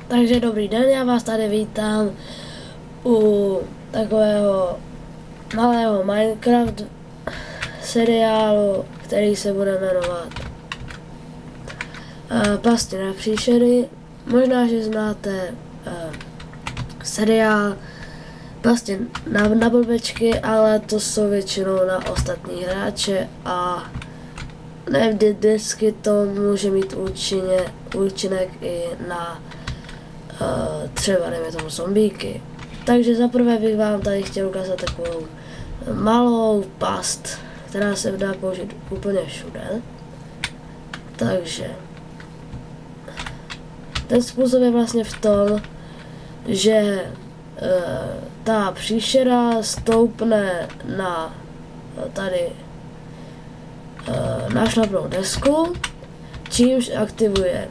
Takže dobrý den, já vás tady vítám u takového malého Minecraft seriálu, který se bude jmenovat Pasti na příšery. Možná, že znáte seriál Pasti na blbečky, ale to jsou většinou na ostatní hráče a ne vždycky to může mít účinek i na třeba dejme tomu zombíky. Takže zaprvé bych vám tady chtěl ukázat takovou malou past, která se dá použít úplně všude. Takže ten způsob je vlastně v tom, že ta příšera stoupne na tady našlapnou desku, čímž aktivuje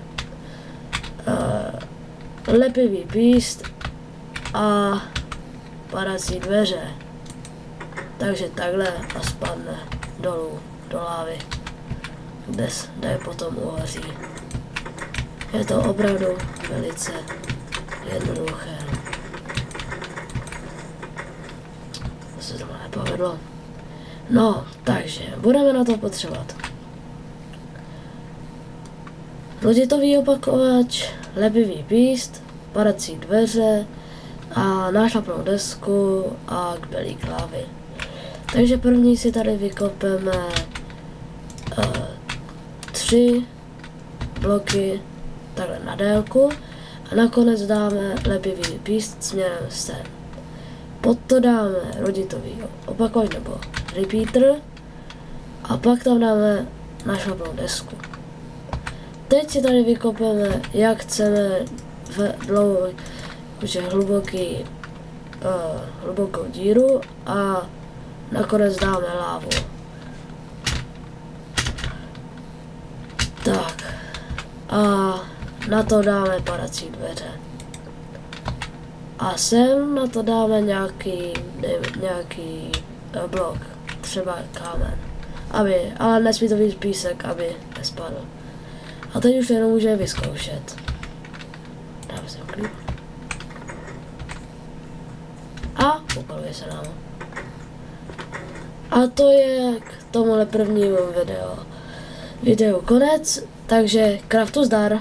lepivý píst a padací dveře. Takže takhle a spadne dolů do lávy, kde potom uhoří. Je to opravdu velice jednoduché. To se tomu nepovedlo. No, takže budeme na to potřebovat loditový opakovač, lepivý píst, padací dveře a nášlapnou desku a kbelí klávy. Takže první si tady vykopeme 3 bloky takhle na délku a nakonec dáme lepivý píst směrem sem. Pod to dáme roditový opakovač nebo repeater a pak tam dáme nášlapnou desku. Teď si tady vykopeme, jak chceme hlubokou díru a nakonec dáme lávu. Tak a na to dáme padací dveře. A sem na to dáme nějaký blok, třeba kámen, ale nesmí to být písek, aby nespadl. A teď už jenom můžeme vyzkoušet. Dáme sem klip. A upaluje se nám. A to je k tomuhle prvnímu videu konec, takže craftu zdar.